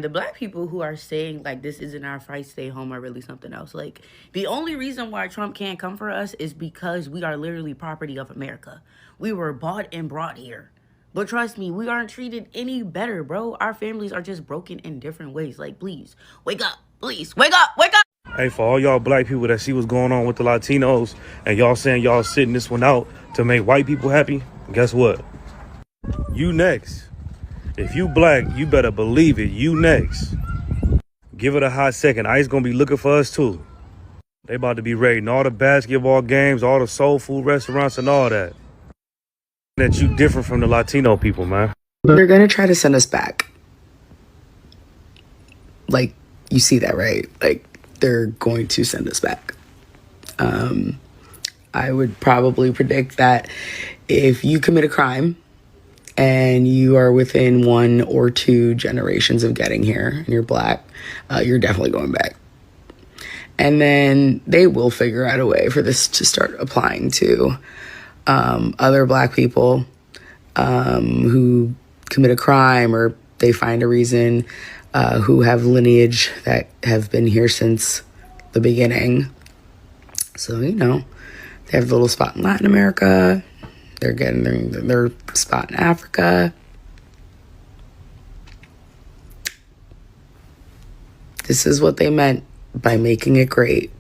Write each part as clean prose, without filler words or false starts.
The black people who are saying like this isn't our fight, stay home, are really something else. Like the only reason why Trump can't come for us is because we are literally property of America. We were bought and brought here. But trust me, we aren't treated any better, bro. Our families are just broken in different ways. Like, please, wake up. Please, wake up, wake up. Hey, for all y'all black people that see what's going on with the Latinos and y'all saying y'all sitting this one out to make white people happy, guess what? You next. If you black, you better believe it. You next. Give it a hot second. ICE gonna be looking for us too. They about to be raiding all the basketball games, all the soul food restaurants and all that. That you different from the Latino people, man. They're gonna try to send us back. Like, you see that, right? Like, they're going to send us back. I would probably predict that if you commit a crime and you are within 1 or 2 generations of getting here and you're black, you're definitely going back. And then they will figure out a way for this to start applying to other black people who commit a crime or they find a reason, who have lineage that have been here since the beginning. So, you know, they have a little spot in Latin America. They're getting their spot in Africa. This is what they meant by making it great.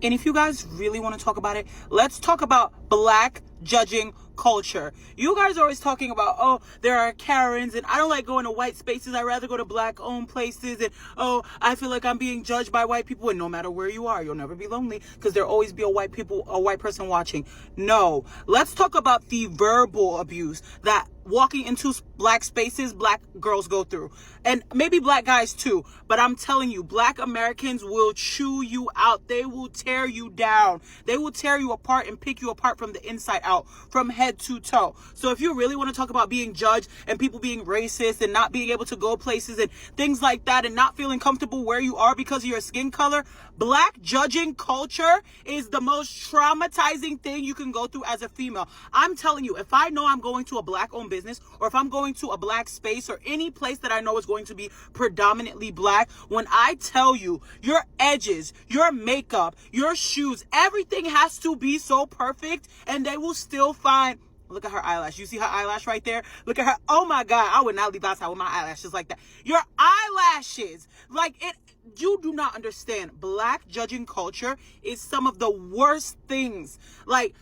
And if you guys really want to talk about it, let's talk about black judging culture. You guys are always talking about, oh, there are Karens and I don't like going to white spaces. I'd rather go to black owned places. And oh, I feel like I'm being judged by white people. And no matter where you are, you'll never be lonely because there'll always be a white person watching. No, let's talk about the verbal abuse that walking into black spaces, black girls go through. And maybe black guys too. But I'm telling you, black Americans will chew you out. They will tear you down. They will tear you apart and pick you apart from the inside out, from head to toe. So if you really want to talk about being judged and people being racist and not being able to go places and things like that and not feeling comfortable where you are because of your skin color, black judging culture is the most traumatizing thing you can go through as a female. I'm telling you, if I know I'm going to a black owned business or if I'm going to a black space or any place that I know is going to be predominantly black, when I tell you your edges, your makeup, your shoes, everything has to be so perfect, and they will still find, look at her eyelash. You see her eyelash right there? Look at her. Oh my God, I would not leave outside with my eyelashes like that. Your eyelashes, like it, you do not understand. Black judging culture is some of the worst things. Like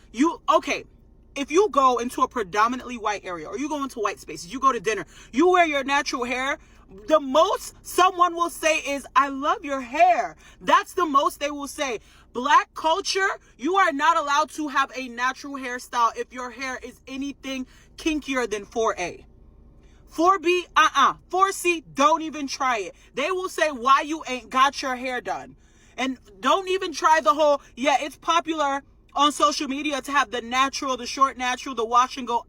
okay, if you go into a predominantly white area or you go into white spaces, you go to dinner, you wear your natural hair, the most someone will say is, I love your hair. That's the most they will say. Black culture, you are not allowed to have a natural hairstyle if your hair is anything kinkier than 4A. 4B, 4C, don't even try it. They will say why you ain't got your hair done. And don't even try the whole, yeah, it's popular on social media to have the natural, the short natural, the wash and go.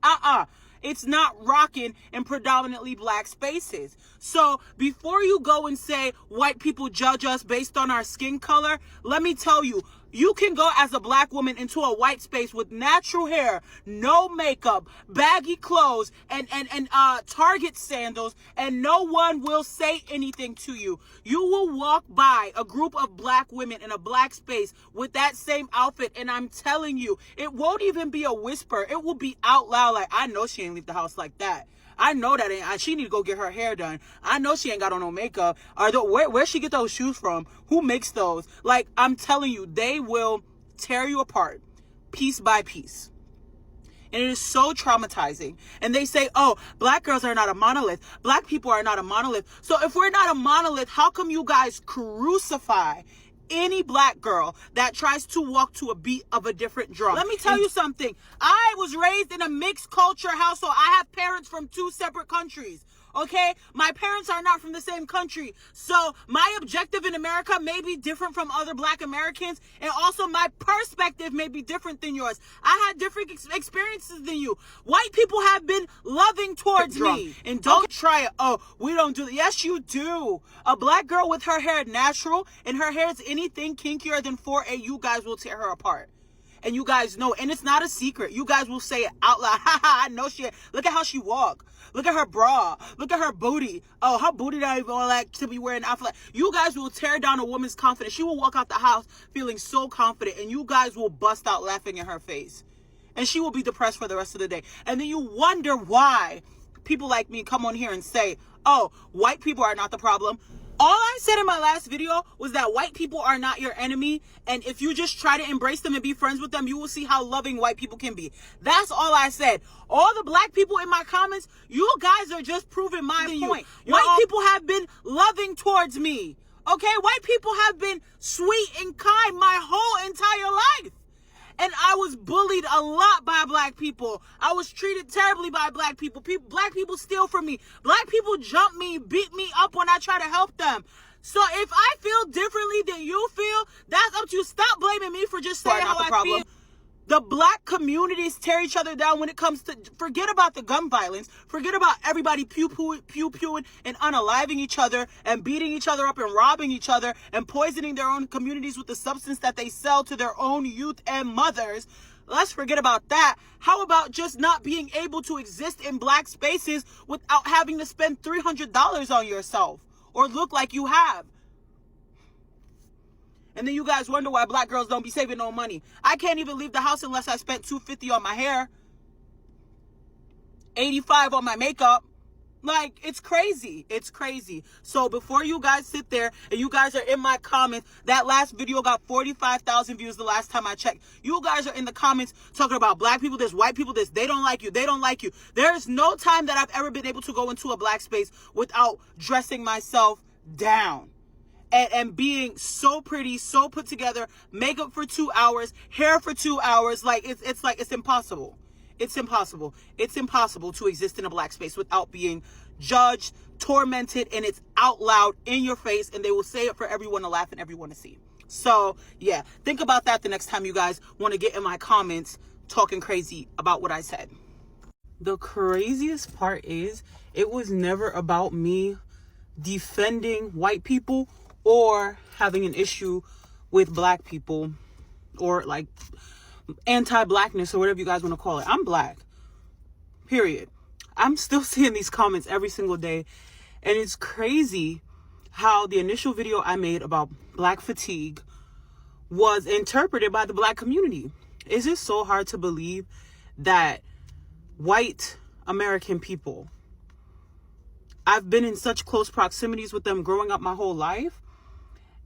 It's not rocking in predominantly black spaces. So before you go and say white people judge us based on our skin color, let me tell you, you can go as a black woman into a white space with natural hair, no makeup, baggy clothes, and Target sandals, and no one will say anything to you. You will walk by a group of black women in a black space with that same outfit, and I'm telling you, it won't even be a whisper. It will be out loud like, I know she ain't leave the house like that. I know that ain't. She need to go get her hair done. I know she ain't got on no makeup. Where she get those shoes from? Who makes those? Like, I'm telling you, they will tear you apart piece by piece. And it is so traumatizing. And they say, oh, black girls are not a monolith. Black people are not a monolith. So if we're not a monolith, how come you guys crucify any black girl that tries to walk to a beat of a different drum? Let me tell you something. I was raised in a mixed culture household. I have parents from 2 separate countries. Okay, my parents are not from the same country, so my objective in America may be different from other black Americans, and also my perspective may be different than yours. I had different experiences than you. White people have been loving towards me, and don't try it. Oh, we don't do that. Yes, you do. A black girl with her hair natural and her hair is anything kinkier than 4A, you guys will tear her apart. And you guys know, and it's not a secret. You guys will say it out loud. Ha ha, I know she. Look at how she walk. Look at her bra. Look at her booty. Oh, her booty not even all that to be wearing an outfit. You guys will tear down a woman's confidence. She will walk out the house feeling so confident, and you guys will bust out laughing in her face. And she will be depressed for the rest of the day. And then you wonder why people like me come on here and say, oh, white people are not the problem. All I said in my last video was that white people are not your enemy. And if you just try to embrace them and be friends with them, you will see how loving white people can be. That's all I said. All the black people in my comments, you guys are just proving my point. White people have been loving towards me. Okay? White people have been sweet and kind my whole entire life. And I was bullied a lot by black people. I was treated terribly by black people. Black people steal from me. Black people jump me, beat me up when I try to help them. So if I feel differently than you feel, that's up to you. Stop blaming me for just saying how I feel. The black communities tear each other down when it comes to, forget about the gun violence, forget about everybody pew-pewing and unaliving each other and beating each other up and robbing each other and poisoning their own communities with the substance that they sell to their own youth and mothers. Let's forget about that. How about just not being able to exist in black spaces without having to spend $300 on yourself or look like you have? And then you guys wonder why black girls don't be saving no money. I can't even leave the house unless I spent $250 on my hair, $85 on my makeup. Like, it's crazy. It's crazy. So before you guys sit there and you guys are in my comments, that last video got 45,000 views the last time I checked. You guys are in the comments talking about black people this, white people this. They don't like you. They don't like you. There is no time that I've ever been able to go into a black space without dressing myself down. And being so pretty, so put together, makeup for 2 hours, hair for 2 hours. Like, it's impossible. It's impossible. It's impossible to exist in a black space without being judged, tormented, and it's out loud in your face, and they will say it for everyone to laugh and everyone to see. So, yeah, think about that the next time you guys want to get in my comments talking crazy about what I said. The craziest part is, it was never about me defending white people or having an issue with black people or like anti-blackness or whatever you guys want to call it. I'm black, period. I'm still seeing these comments every single day, and it's crazy how the initial video I made about black fatigue was interpreted by the black community. Is it so hard to believe that white American people, I've been in such close proximities with them growing up my whole life,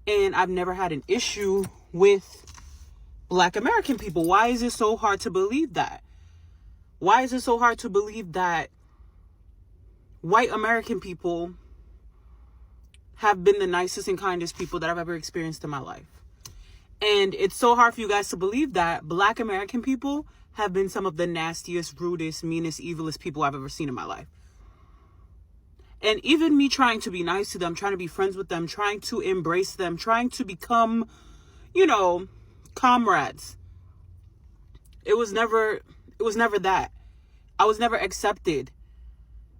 and I've never had an issue with black American people? Why is it so hard to believe that? Why is it so hard to believe that white American people have been the nicest and kindest people that I've ever experienced in my life? And it's so hard for you guys to believe that black American people have been some of the nastiest, rudest, meanest, evilest people I've ever seen in my life. And even me trying to be nice to them, trying to be friends with them, trying to embrace them, trying to become, you know, comrades. It was never that. I was never accepted.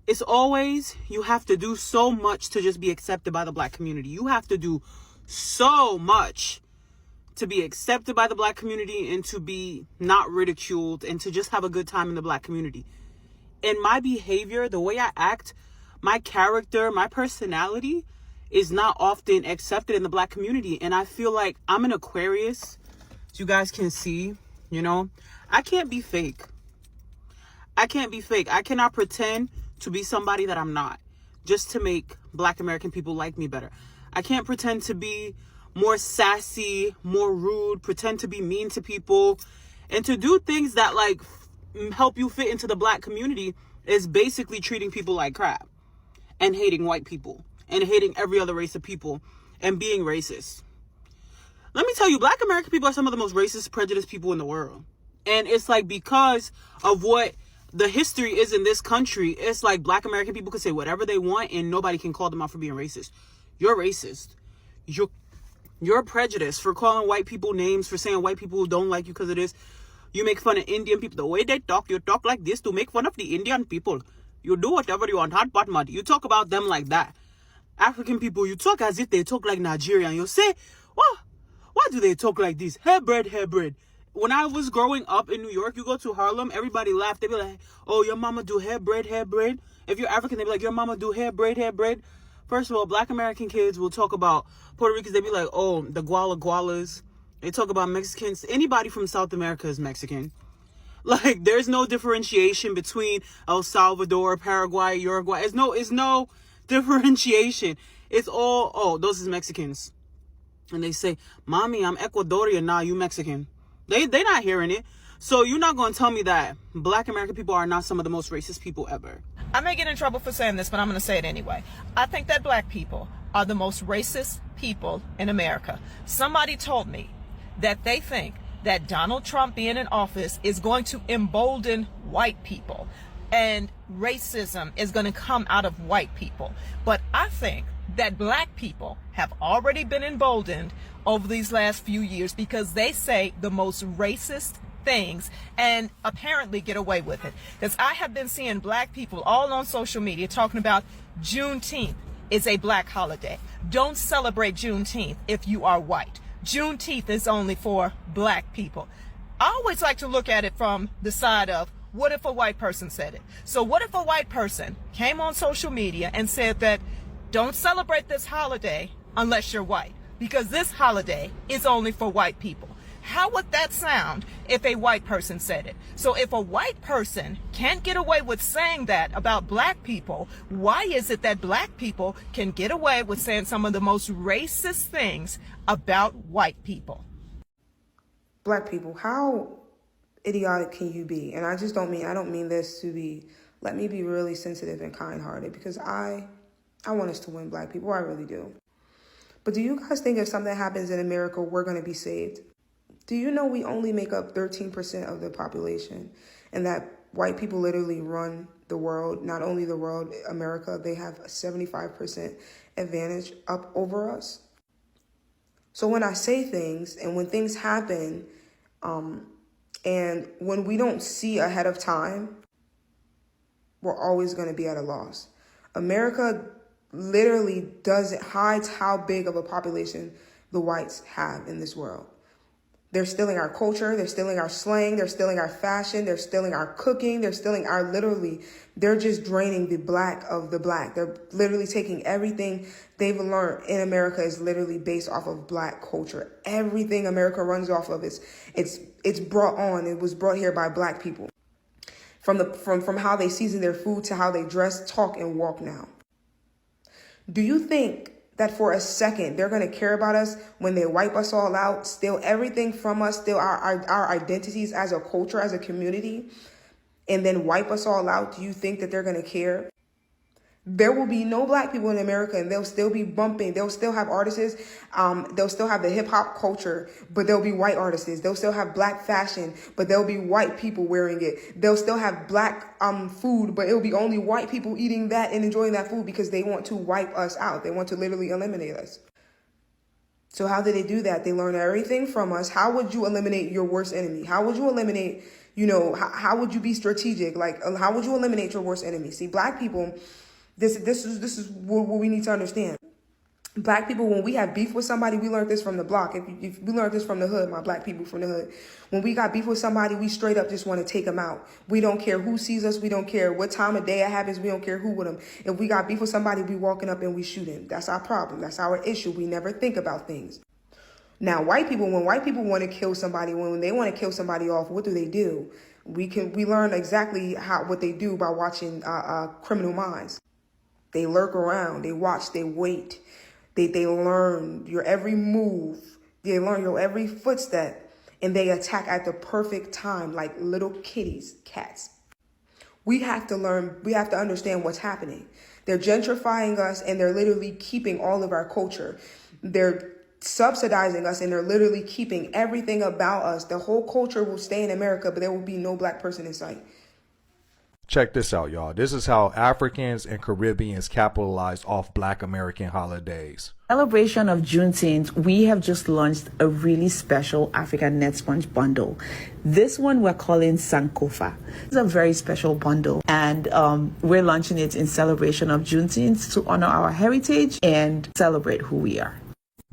It's always, you have to do so much to just be accepted by the black community. You have to do so much to be accepted by the black community and to be not ridiculed and to just have a good time in the black community. And my behavior, the way I act, my character, my personality is not often accepted in the black community. And I feel like I'm an Aquarius, as you guys can see, you know. I can't be fake. I can't be fake. I cannot pretend to be somebody that I'm not just to make black American people like me better. I can't pretend to be more sassy, more rude, pretend to be mean to people, and to do things that like help you fit into the black community is basically treating people like crap and hating white people and hating every other race of people and being racist. Let me tell you, black American people are some of the most racist, prejudiced people in the world. And it's like, because of what the history is in this country, it's like black American people can say whatever they want and nobody can call them out for being racist. You're racist. You're prejudiced for calling white people names, for saying white people don't like you because of this. You make fun of Indian people. The way they talk, you talk like this to make fun of the Indian people. You do whatever you want, hot but mud. You talk about them like that. African people, you talk as if they talk like Nigerian. You say, oh, why do they talk like this? Hair bread, hair bread. when I was growing up in New York, you go to Harlem, everybody laughed. They'd be like, oh, your mama do hair braid, hair braid. If you're African, they'd be like, your mama do hair braid, hair braid. First of all, Black American kids will talk about Puerto Ricans. They'd be like, oh, the guala gualas. They talk about Mexicans. Anybody from South America is Mexican. Like, there's no differentiation between El Salvador, Paraguay, Uruguay. It's no differentiation. It's all, oh, those is Mexicans. And they say, mommy, I'm Ecuadorian. Nah, you Mexican. They not hearing it. So you're not going to tell me that Black American people are not some of the most racist people ever. I may get in trouble for saying this, but I'm going to say it anyway. I think that Black people are the most racist people in America. Somebody told me that they think that Donald Trump being in office is going to embolden white people and racism is going to come out of white people. But I think that Black people have already been emboldened over these last few years because they say the most racist things and apparently get away with it. Because I have been seeing Black people all on social media talking about Juneteenth is a Black holiday. Don't celebrate Juneteenth if you are white. Juneteenth is only for Black people. I always like to look at it from the side of, what if a white person said it? So what if a white person came on social media and said that don't celebrate this holiday unless you're white, because this holiday is only for white people? How would that sound if a white person said it? So if a white person can't get away with saying that about Black people, why is it that Black people can get away with saying some of the most racist things about white people? Black people, how idiotic can you be? And I don't mean this to be, let me be really sensitive and kind-hearted, because I want us to win, Black people, I really do. But do you guys think if something happens in America, we're going to be saved? Do you know we only make up 13% of the population, and that white people literally run the world, not only the world, America, they have a 75% advantage up over us? So when I say things and when things happen, and when we don't see ahead of time, we're always going to be at a loss. America literally hides how big of a population the whites have in this world. They're stealing our culture, they're stealing our slang, they're stealing our fashion, they're stealing our cooking, they're stealing they're just draining the Black of the Black. They're literally taking everything they've learned in America is literally based off of Black culture. Everything America runs off of it's brought on. It was brought here by Black people. From how they season their food to how they dress, talk, and walk now. Do you think that for a second they're going to care about us when they wipe us all out, steal everything from us, steal our identities as a culture, as a community, and then wipe us all out? Do you think that they're going to care? There will be no Black people in America, and they'll still be bumping. They'll still have artists. They'll still have the hip hop culture, but they'll be white artists. They'll still have Black fashion, but there'll be white people wearing it. They'll still have Black food, but it'll be only white people eating that and enjoying that food because they want to wipe us out. They want to literally eliminate us. So how did they do that? They learn everything from us. How would you eliminate your worst enemy? How would you eliminate, how would you be strategic? Like, how would you eliminate your worst enemy? See, Black people, this is what we need to understand. Black people, when we have beef with somebody, we learned this from the block. If we learned this from the hood, my Black people from the hood. When we got beef with somebody, we straight up just want to take them out. We don't care who sees us. We don't care what time of day it happens. We don't care who with them. If we got beef with somebody, we walking up and we shoot him. That's our problem. That's our issue. We never think about things. Now, white people, when white people want to kill somebody, when they want to kill somebody off, what do? We learn exactly what they do by watching Criminal Minds. They lurk around, they watch, they wait. They learn your every move. They learn your every footstep. And they attack at the perfect time like little kitties, cats. We have to understand what's happening. They're gentrifying us and they're literally keeping all of our culture. They're subsidizing us and they're literally keeping everything about us. The whole culture will stay in America, but there will be no Black person in sight. Check this out, y'all. This is how Africans and Caribbeans capitalized off Black American holidays. Celebration of Juneteenth, we have just launched a really special African Net Sponge bundle. This one we're calling Sankofa. It's a very special bundle, and we're launching it in celebration of Juneteenth to honor our heritage and celebrate who we are.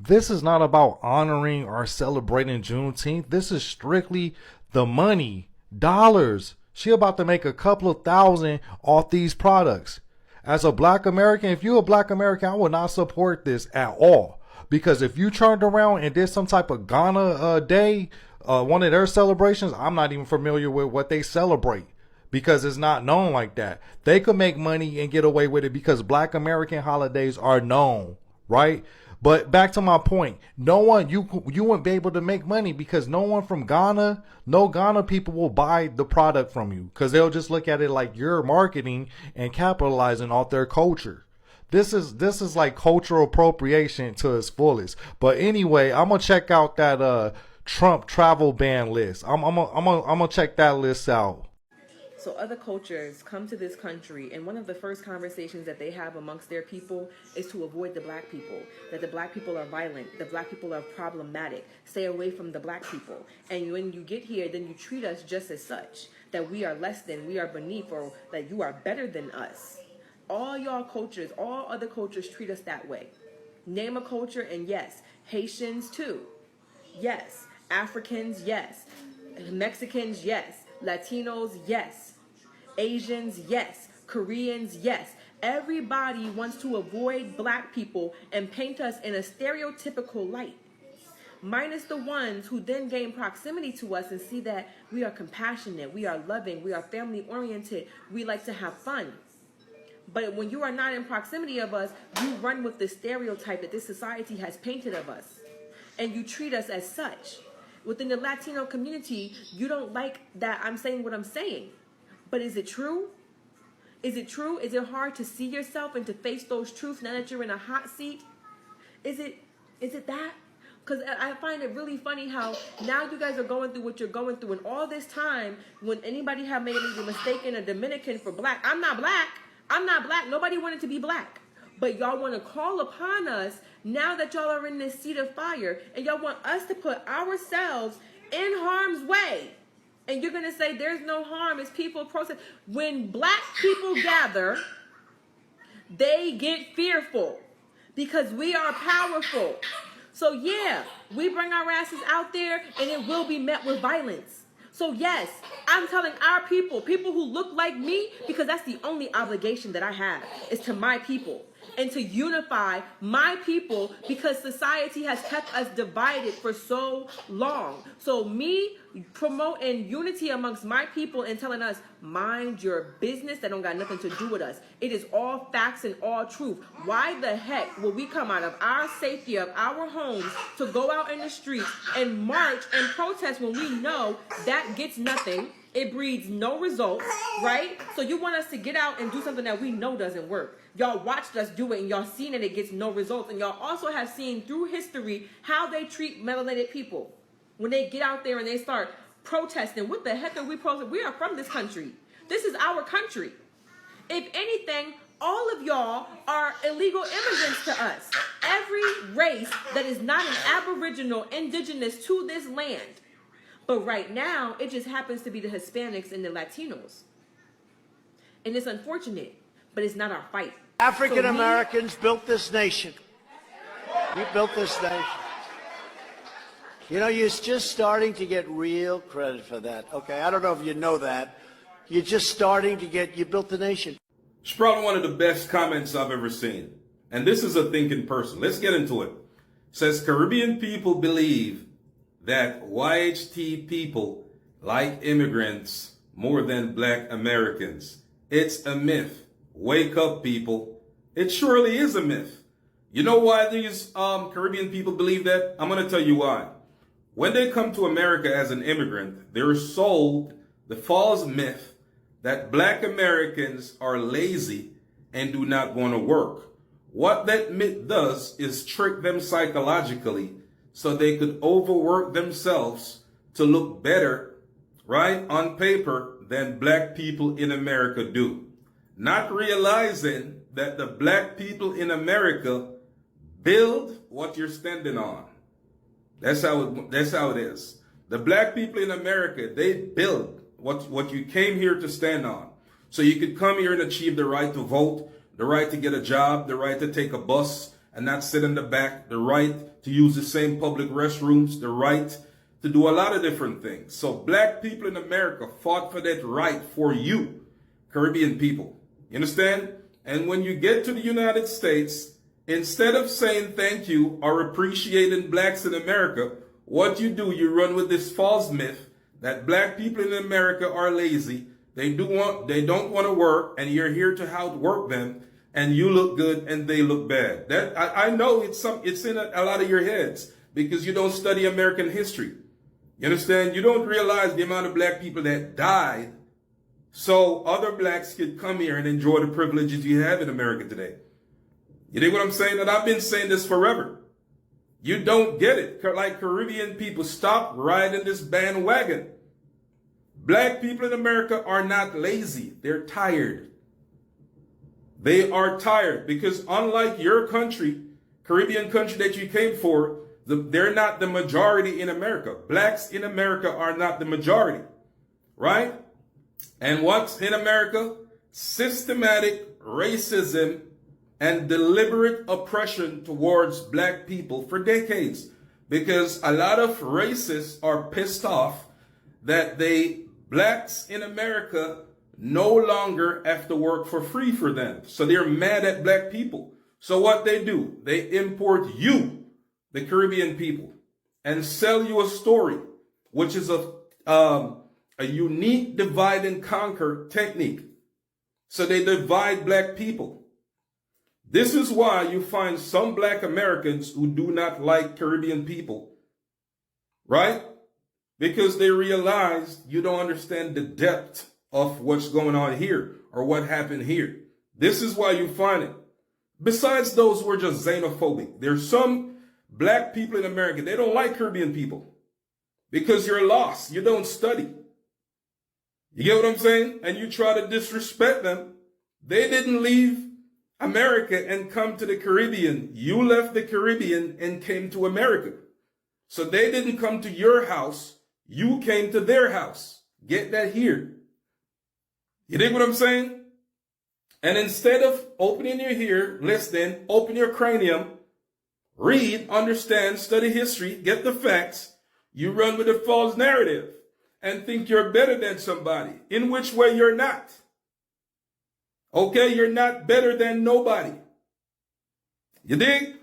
This is not about honoring or celebrating Juneteenth. This is strictly the money, dollars. She about to make a couple of thousand off these products. As a black American, if you're a black American, I would not support this at all. Because if you turned around and did some type of Ghana day, one of their celebrations, I'm not even familiar with what they celebrate. Because it's not known like that. They could make money and get away with it because black American holidays are known, right? But back to my point, no one, you wouldn't be able to make money because no one from Ghana, no Ghana people will buy the product from you because they'll just look at it like you're marketing and capitalizing off their culture. This is like cultural appropriation to its fullest. But anyway, I'm gonna check out that Trump travel ban list. I'm gonna check that list out. So other cultures come to this country, and one of the first conversations that they have amongst their people is to avoid the black people, that the black people are violent, the black people are problematic, stay away from the black people. And when you get here, then you treat us just as such, that we are less than, we are beneath, or that you are better than us. All y'all cultures, all other cultures treat us that way. Name a culture, and yes, Haitians too. Yes. Africans, yes. Mexicans, yes. Latinos, yes. Asians, yes. Koreans, yes. Everybody wants to avoid black people and paint us in a stereotypical light. Minus the ones who then gain proximity to us and see that we are compassionate, we are loving, we are family oriented, we like to have fun. But when you are not in proximity of us, you run with the stereotype that this society has painted of us. And you treat us as such. Within the Latino community, you don't like that I'm saying what I'm saying. But is it true? Is it true? Is it hard to see yourself and to face those truths now that you're in a hot seat? Is it that? Because I find it really funny how now you guys are going through what you're going through. And all this time, when anybody have made a mistake in a Dominican for black, I'm not black. I'm not black. Nobody wanted to be black. But y'all want to call upon us now that y'all are in this seat of fire, and y'all want us to put ourselves in harm's way. And you're going to say there's no harm as people protest. When black people gather, they get fearful because we are powerful. So yeah, we bring our asses out there and it will be met with violence. So yes, I'm telling our people who look like me, because that's the only obligation that I have, is to my people. And to unify my people, because society has kept us divided for so long. So me promoting unity amongst my people and telling us, mind your business, that don't got nothing to do with us. It is all facts and all truth. Why the heck will we come out of our safety of our homes to go out in the streets and march and protest when we know that gets nothing? It breeds no results, right? So you want us to get out and do something that we know doesn't work. Y'all watched us do it, and y'all seen that it gets no results. And y'all also have seen through history how they treat melanated people. When they get out there and they start protesting, what the heck are we protesting? We are from this country. This is our country. If anything, all of y'all are illegal immigrants to us. Every race that is not an aboriginal, indigenous to this land. But right now, it just happens to be the Hispanics and the Latinos. And it's unfortunate, but it's not our fight. African Americans built this nation. We built this nation. You know, you're just starting to get real credit for that. Okay, I don't know if you know that. You're just starting to get, you built the nation. It's probably one of the best comments I've ever seen. And this is a thinking person. Let's get into it. It says, Caribbean people believe that YHT people like immigrants more than black Americans. It's a myth. Wake up, people. It surely is a myth. You know why these Caribbean people believe that? I'm going to tell you why. When they come to America as an immigrant, they're sold the false myth that black Americans are lazy and do not want to work. What that myth does is trick them psychologically so they could overwork themselves to look better, right, on paper than black people in America do. Not realizing that the black people in America build what you're standing on. That's how it is. The black people in America, they build what you came here to stand on. So you could come here and achieve the right to vote, the right to get a job, the right to take a bus and not sit in the back, the right to use the same public restrooms, the right to do a lot of different things. So black people in America fought for that right for you, Caribbean people. You understand? And when you get to the United States, instead of saying thank you or appreciating blacks in America, what you do, you run with this false myth that black people in America are lazy. They don't want to work, and you're here to outwork them, and you look good and they look bad. That I know it's in a lot of your heads because you don't study American history. You understand? You don't realize the amount of black people that died so other blacks could come here and enjoy the privileges you have in America today. You dig what I'm saying? And I've been saying this forever. You don't get it. Like Caribbean people, stop riding this bandwagon. Black people in America are not lazy. They're tired. They are tired because unlike your country, Caribbean country that you came for, they're not the majority in America. Blacks in America are not the majority, right? And what's in America? Systematic racism and deliberate oppression towards black people for decades. Because a lot of racists are pissed off that blacks in America no longer have to work for free for them. So they're mad at black people. So what they do, they import you, the Caribbean people, and sell you a story, which is a unique divide and conquer technique. So they divide black people. This is why you find some black Americans who do not like Caribbean people, right? Because they realize you don't understand the depth of what's going on here or what happened here. This is why you find it. Besides those who are just xenophobic, there's some black people in America, they don't like Caribbean people because you're lost. You don't study. You get what I'm saying? And you try to disrespect them. They didn't leave America and come to the Caribbean. You left the Caribbean and came to America. So they didn't come to your house. You came to their house. Get that here. You dig what I'm saying? And instead of opening your ear, listening, open your cranium, read, understand, study history, get the facts, you run with a false narrative and think you're better than somebody, in which way you're not. Okay, you're not better than nobody. You dig?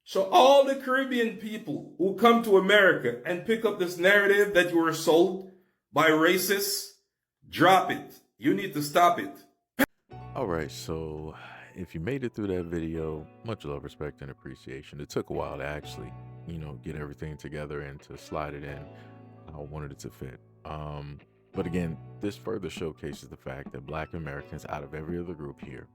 So all the Caribbean people who come to America and pick up this narrative that you were sold by racists, drop it. You need to stop it. All right, so if you made it through that video, much love, respect, and appreciation. It took a while to actually, get everything together and to slide it in. I wanted it to fit. But again, this further showcases the fact that black Americans, out of every other group here,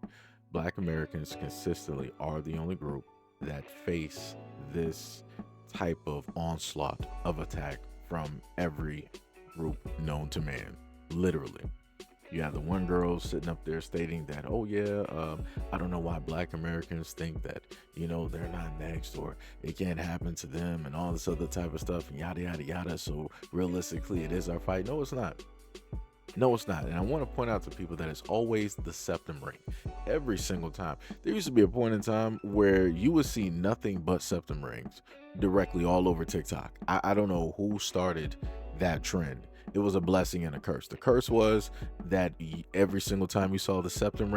black Americans consistently are the only group that face this type of onslaught of attack from every group known to man, literally. You have the one girl sitting up there stating that, oh yeah, I don't know why black Americans think that, they're not next or it can't happen to them and all this other type of stuff and yada, yada, yada. So realistically, it is our fight. No, it's not. No, it's not. And I want to point out to people that it's always the septum ring. Every single time. There used to be a point in time where you would see nothing but septum rings directly all over TikTok. I don't know who started that trend. It was a blessing and a curse. The curse was that every single time you saw the septum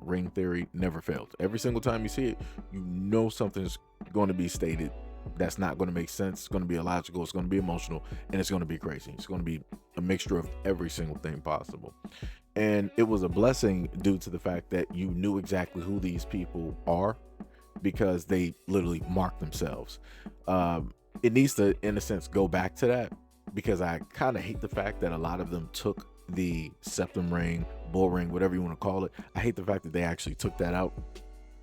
ring theory never failed. Every single time you see it, something's going to be stated that's not going to make sense. It's going to be illogical. It's going to be emotional, and it's going to be crazy. It's going to be a mixture of every single thing possible. And it was a blessing due to the fact that you knew exactly who these people are because they literally marked themselves. It needs to, in a sense, go back to that. Because I kind of hate the fact that a lot of them took the septum ring, bull ring, whatever you want to call it. I hate the fact that they actually took that out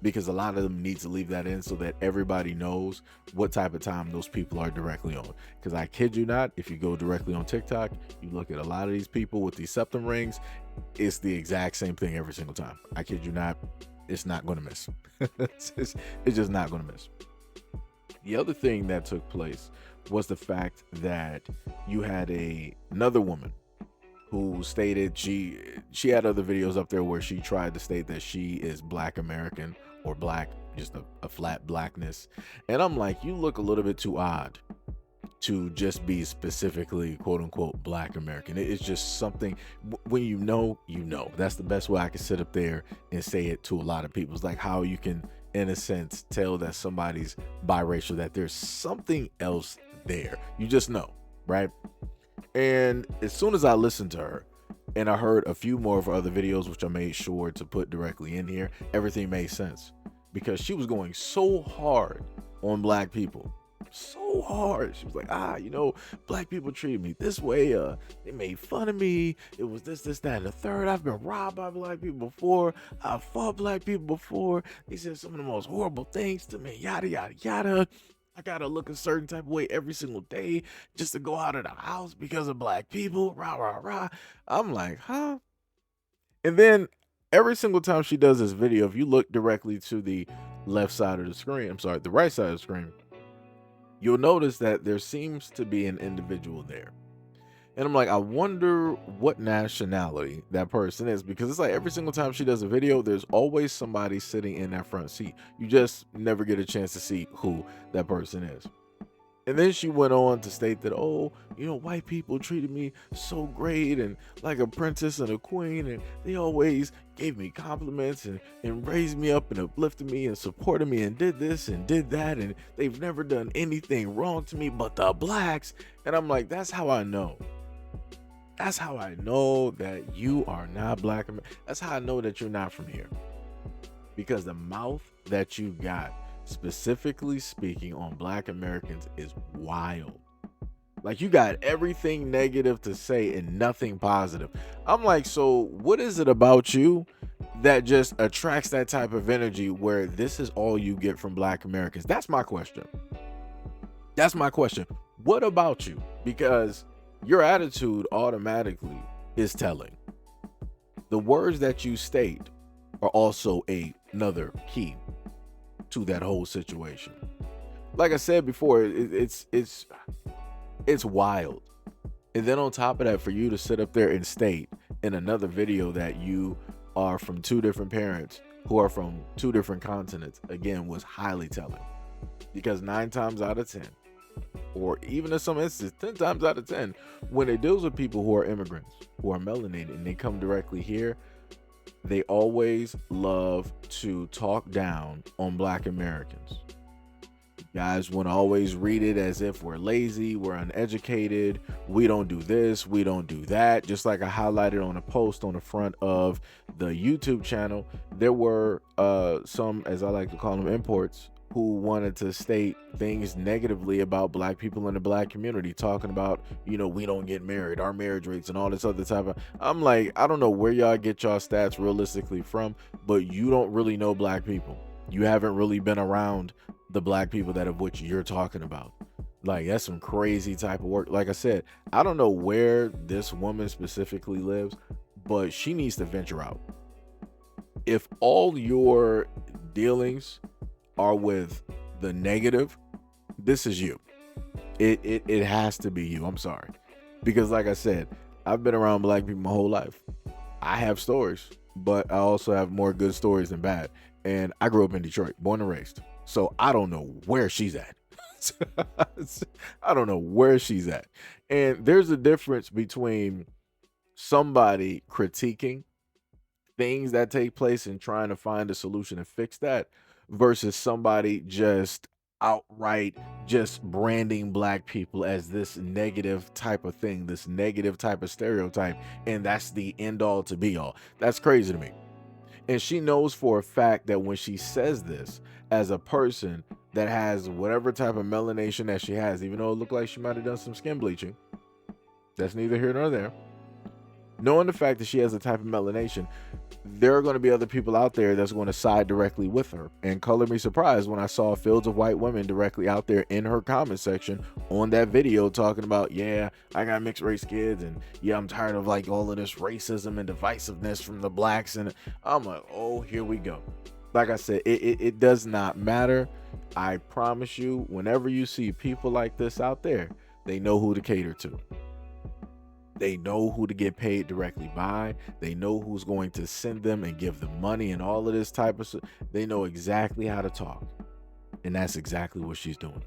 because a lot of them need to leave that in so that everybody knows what type of time those people are directly on. Because I kid you not, if you go directly on TikTok, you look at a lot of these people with these septum rings, it's the exact same thing every single time. I kid you not, it's not going to miss. It's just not going to miss. The other thing that took place was the fact that you had another woman who stated she had other videos up there where she tried to state that she is black American or black, just a flat blackness. And I'm like, you look a little bit too odd to just be specifically quote unquote black American. It's just something, when you know, that's the best way I can sit up there and say it to a lot of people. It's like how you can, in a sense, tell that somebody's biracial, that there's something else there. You just know, right? And as soon as I listened to her and I heard a few more of her other videos, which I made sure to put directly in here, everything made sense, because she was going so hard on black people. So hard. She was like, black people treated me this way. They made fun of me. It was this, that, and the third. I've been robbed by black people before. I've fought black people before. They said some of the most horrible things to me. Yada, yada, yada. I gotta look a certain type of way every single day just to go out of the house because of black people. Rah, rah, rah. I'm like, huh? And then every single time she does this video, if you look directly to the left side of the screen, the right side of the screen, you'll notice that there seems to be an individual there. And I'm like, I wonder what nationality that person is, because it's like every single time she does a video, there's always somebody sitting in that front seat. You just never get a chance to see who that person is. And then she went on to state that, white people treated me so great and like a princess and a queen, and they always gave me compliments and raised me up and uplifted me and supported me and did this and did that, and they've never done anything wrong to me but the blacks. And I'm like, that's how I know. That's how I know that you are not black. That's how I know that you're not from here. Because the mouth that you got, specifically speaking on black Americans, is wild. Like, you got everything negative to say and nothing positive. I'm like, so what is it about you that just attracts that type of energy where this is all you get from black Americans? That's my question. What about you? Because your attitude automatically is telling. The words that you state are also another key to that whole situation. Like I said before, it's wild. And then on top of that, for you to sit up there and state in another video that you are from two different parents who are from two different continents, again, was highly telling. Because 9 times out of 10, or even in some instances 10 times out of 10, when it deals with people who are immigrants, who are melanated, and they come directly here, they always love to talk down on black Americans. Guys want to always read it as if we're lazy, we're uneducated, we don't do this, we don't do that. Just like I highlighted on a post on the front of the YouTube channel, there were some, as I like to call them, imports, who wanted to state things negatively about black people in the black community, talking about, we don't get married, our marriage rates and all this other type of. I'm like, I don't know where y'all get y'all stats realistically from, but you don't really know black people. You haven't really been around the black people that of which you're talking about. Like, that's some crazy type of work. Like I said, I don't know where this woman specifically lives, but she needs to venture out. If all your dealings are with the negative, this is you. It has to be you. I'm sorry. Because like I said, I've been around black people my whole life. I have stories, but I also have more good stories than bad. And I grew up in Detroit, born and raised. So I don't know where she's at. I don't know where she's at. And there's a difference between somebody critiquing things that take place and trying to find a solution and fix that, versus somebody just outright just branding black people as this negative type of thing, this negative type of stereotype, and that's the end all to be all. That's crazy to me. And she knows for a fact that when she says this, as a person that has whatever type of melanation that she has, even though it looked like she might have done some skin bleaching, that's neither here nor there. Knowing the fact that she has a type of melanation, there are going to be other people out there that's going to side directly with her. And color me surprised when I saw fields of white women directly out there in her comment section on that video talking about, yeah, I got mixed race kids, and yeah, I'm tired of like all of this racism and divisiveness from the blacks. And I'm like, oh, here we go. Like I said, it does not matter. I promise you, whenever you see people like this out there, they know who to cater to. They know who to get paid directly by. They know who's going to send them and give them money and all of this type of stuff. They know exactly how to talk. And that's exactly what she's doing.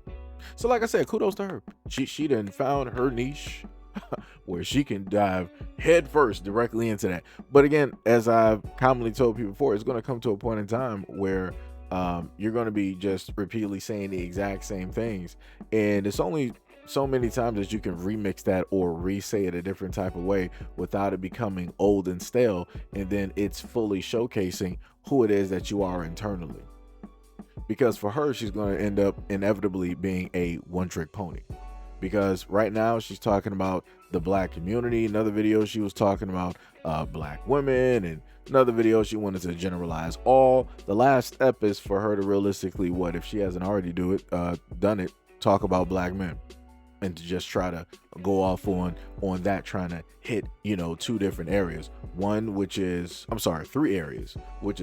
So like I said, kudos to her. She done found her niche where she can dive head first directly into that. But again, as I've commonly told people before, it's going to come to a point in time where you're going to be just repeatedly saying the exact same things. And it's only so many times that you can remix that or re-say it a different type of way without it becoming old and stale. And then it's fully showcasing who it is that you are internally. Because for her, she's going to end up inevitably being a one-trick pony. Because right now she's talking about the black community. Another video she was talking about black women, and another video she wanted to generalize all. The last step is for her to realistically, what if she hasn't already done it, talk about black men, and to just try to go off on that, trying to hit, you know, two different areas. Three areas, which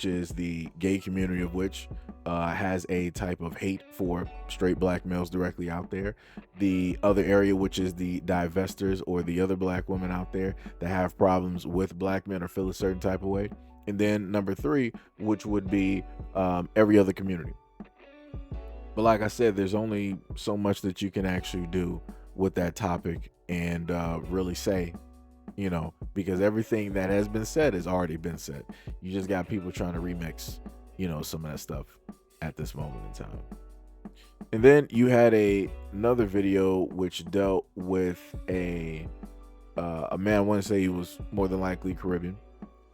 is the gay community, of which has a type of hate for straight black males directly out there. The other area, which is the divestors, or the other black women out there that have problems with black men or feel a certain type of way. And then number 3, which would be every other community. But like I said, there's only so much that you can actually do with that topic and really say, you know, because everything that has been said has already been said. You just got people trying to remix, you know, some of that stuff at this moment in time. And then you had another video which dealt with a man. I want to say he was more than likely Caribbean.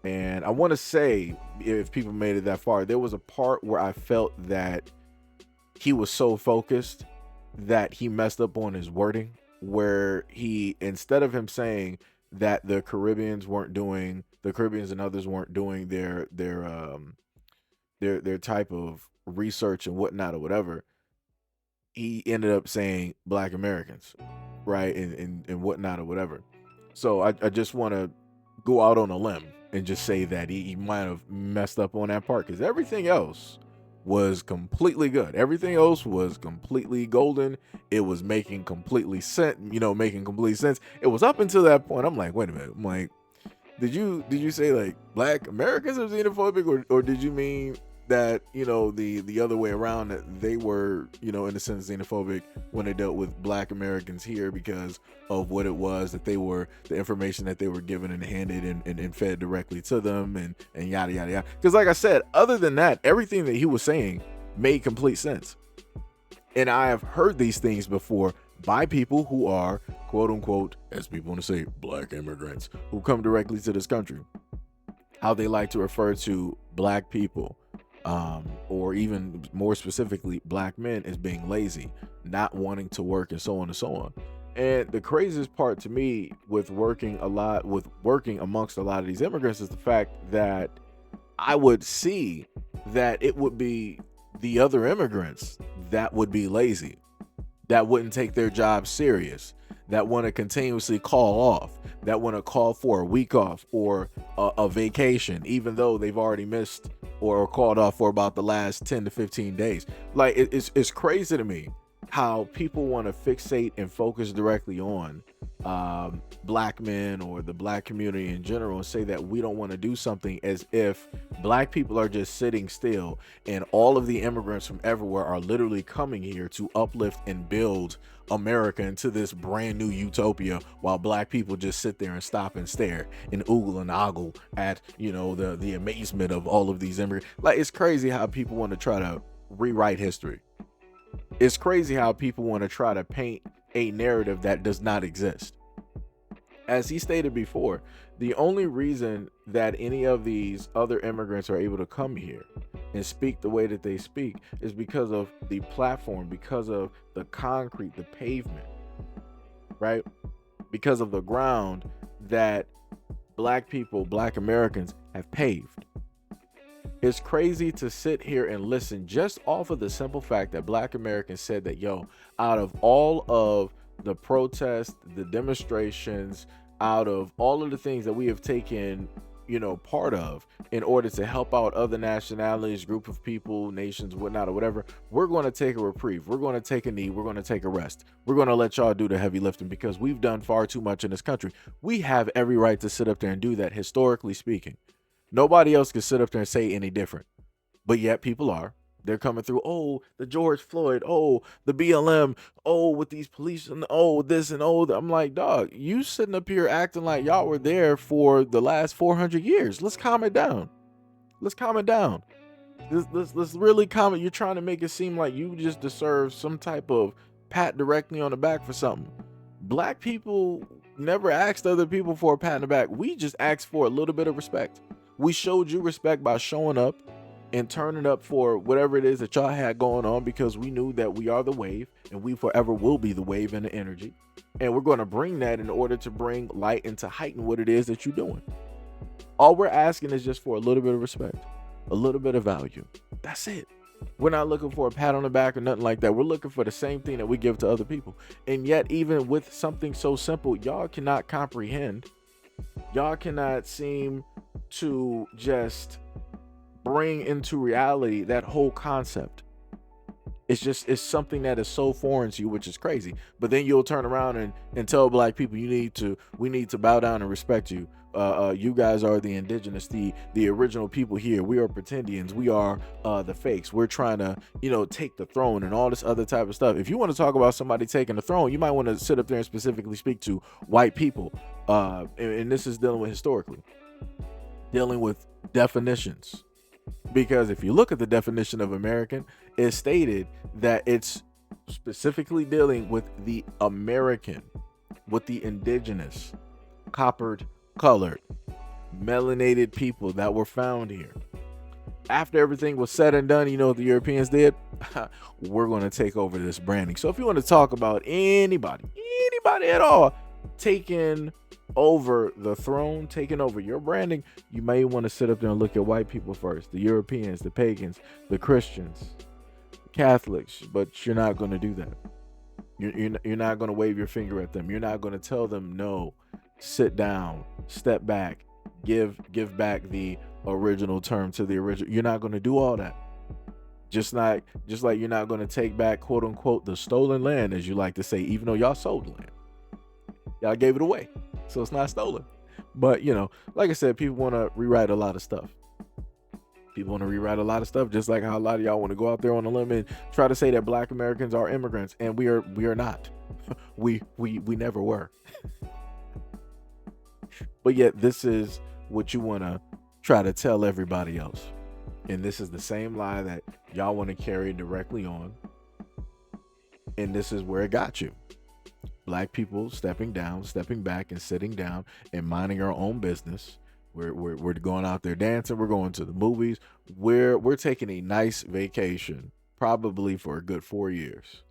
And I want to say, if people made it that far, there was a part where I felt that he was so focused that he messed up on his wording, where he, instead of him saying that the Caribbeans and others weren't doing their type of research and whatnot or whatever, he ended up saying black Americans, right, and whatnot or whatever. So I just want to go out on a limb and just say that he might have messed up on that part, because everything else was completely good. Everything else was completely golden. It was making complete sense. It was up until that point. I'm like, wait a minute. I'm like, did you say like black Americans are xenophobic, or did you mean that, you know, the other way around, that they were, you know, in a sense xenophobic when they dealt with black Americans here because of what it was that they were, the information that they were given and handed and fed directly to them, and yada yada yada. Because like I said, other than that, everything that he was saying made complete sense. And I have heard these things before by people who are, quote unquote, as people want to say, black immigrants who come directly to this country, how they like to refer to black people, or even more specifically black men, as being lazy, not wanting to work, and so on and so on. And the craziest part to me with working amongst a lot of these immigrants is the fact that I would see that it would be the other immigrants that would be lazy, that wouldn't take their job serious, that want to continuously call off, that want to call for a week off or a vacation, even though they've already missed or called off for about the last 10 to 15 days. Like, it's crazy to me how people want to fixate and focus directly on black men or the black community in general, and say that we don't want to do something, as if black people are just sitting still and all of the immigrants from everywhere are literally coming here to uplift and build America into this brand new utopia, while black people just sit there and stop and stare and oogle and ogle at, you know, the amazement of all of these immigrants. Like, it's crazy how people want to try to rewrite history. It's crazy how people want to try to paint a narrative that does not exist. As he stated before, the only reason that any of these other immigrants are able to come here and speak the way that they speak is because of the platform, because of the concrete, the pavement, right? Because of the ground that black people, black Americans have paved. It's crazy to sit here and listen just off of the simple fact that black Americans said that, yo, out of all of the protests, the demonstrations, out of all of the things that we have taken part of in order to help out other nationalities, group of people, nations, whatnot, or whatever, we're going to take a reprieve. We're going to take a knee. We're going to take a rest. We're going to let y'all do the heavy lifting because we've done far too much in this country. We have every right to sit up there and do that, historically speaking. Nobody else can sit up there and say any different. But yet people are. They're coming through, oh, the George Floyd, oh, the BLM, oh, with these police, and oh, this and oh. I'm like, dog, you sitting up here acting like y'all were there for the last 400 years. Let's calm it down. Let's calm it down. Let's really calm it. You're trying to make it seem like you just deserve some type of pat directly on the back for something. Black people never asked other people for a pat on the back. We just asked for a little bit of respect. We showed you respect by showing up and turning up for whatever it is that y'all had going on, because we knew that we are the wave and we forever will be the wave and the energy. And we're going to bring that in order to bring light and to heighten what it is that you're doing. All we're asking is just for a little bit of respect, a little bit of value. That's it. We're not looking for a pat on the back or nothing like that. We're looking for the same thing that we give to other people. And yet, even with something so simple, y'all cannot comprehend. Y'all cannot seem to just bring into reality that whole concept. It's something that is so foreign to you, which is crazy. But then you'll turn around and tell black people we need to bow down and respect you. You guys are the indigenous, the original people here. We are pretendians. We are the fakes. We're trying to take the throne and all this other type of stuff. If you want to talk about somebody taking the throne, you might want to sit up there and specifically speak to white people. And this is dealing with historically, dealing with definitions. Because if you look at the definition of American, it's stated that it's specifically dealing with the American, with the indigenous, coppered, colored, melanated people that were found here. After everything was said and done, you know what the Europeans did? We're going to take over this branding. So if you want to talk about anybody at all taking over the throne, taking over your branding, you may want to sit up there and look at white people first, the Europeans, the pagans, the Christians, Catholics. But you're not going to do that. You're not going to wave your finger at them. You're not going to tell them no, sit down, step back, give back the original term to the original. You're not going to do all that. Just like you're not going to take back, quote unquote, the stolen land, as you like to say, even though y'all sold the land. Y'all gave it away, so it's not stolen. But like I said, people want to rewrite a lot of stuff. Just like how a lot of y'all want to go out there on a limb and try to say that black Americans are immigrants, and we are not. we never were. But yet this is what you want to try to tell everybody else. And this is the same lie that y'all want to carry directly on. And this is where it got you. Black people stepping down, stepping back, and sitting down and minding our own business. We're going out there dancing. We're going to the movies. We're taking a nice vacation, probably for a good 4 years.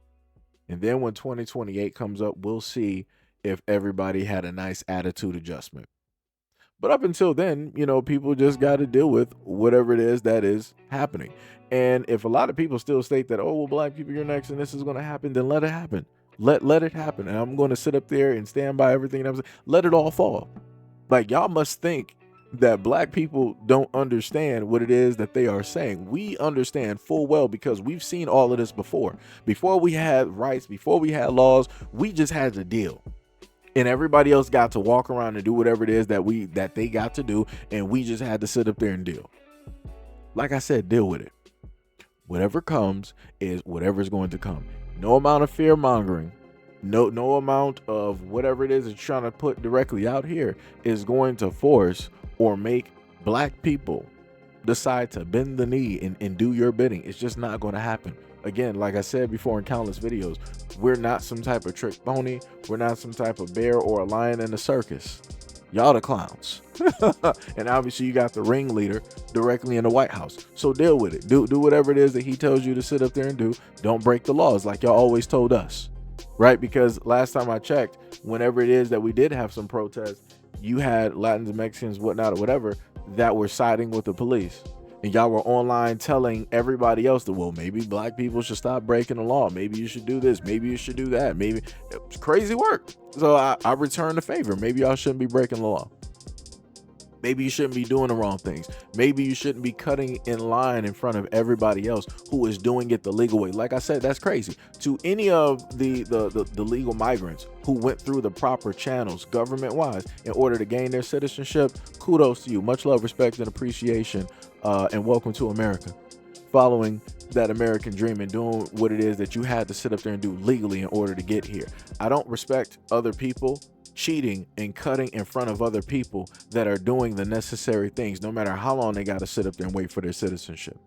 And then when 2028 comes up, we'll see if everybody had a nice attitude adjustment. But up until then, people just got to deal with whatever it is that is happening. And if a lot of people still state that, oh, well, black people, you're next and this is going to happen, then let it happen. Let it happen. And I'm going to sit up there and stand by everything that I'm saying. Let it all fall. Like, y'all must think that black people don't understand what it is that they are saying. We understand full well, because we've seen all of this before. Before we had rights, before we had laws, we just had to deal. And everybody else got to walk around and do whatever it is that they got to do, and we just had to sit up there and deal. Like I said, deal with it. Whatever comes is whatever's going to come. No amount of fear mongering, no amount of whatever it is that you're trying to put directly out here is going to force or make black people decide to bend the knee and do your bidding. It's just not going to happen. Again, like I said before in countless videos, we're not some type of trick pony. We're not some type of bear or a lion in the circus. Y'all the clowns. And obviously you got the ringleader directly in the White House. So deal with it. Do whatever it is that he tells you to sit up there and do. Don't break the laws like y'all always told us. Right? Because last time I checked, whenever it is that we did have some protests, you had Latins, Mexicans, whatnot, or whatever, that were siding with the police. And y'all were online telling everybody else that, well, maybe black people should stop breaking the law. Maybe you should do this. Maybe you should do that. Maybe it was crazy work. So I returned the favor. Maybe y'all shouldn't be breaking the law. Maybe you shouldn't be doing the wrong things. Maybe you shouldn't be cutting in line in front of everybody else who is doing it the legal way. Like I said, that's crazy. To any of the legal migrants who went through the proper channels government-wise in order to gain their citizenship, kudos to you. Much love, respect, and appreciation, and welcome to America. Following that American dream and doing what it is that you had to sit up there and do legally in order to get here. I don't respect other people cheating and cutting in front of other people that are doing the necessary things, no matter how long they got to sit up there and wait for their citizenship.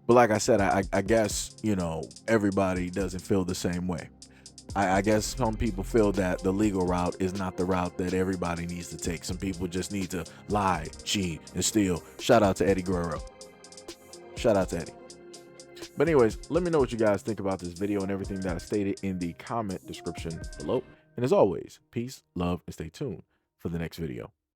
But like I said, I guess, you know, everybody doesn't feel the same way. I guess some people feel that the legal route is not the route that everybody needs to take. Some people just need to lie, cheat, and steal. Shout out to Eddie Guerrero. Shout out to Eddie. But anyways, let me know what you guys think about this video and everything that I stated in the comment description below. And as always, peace, love, and stay tuned for the next video.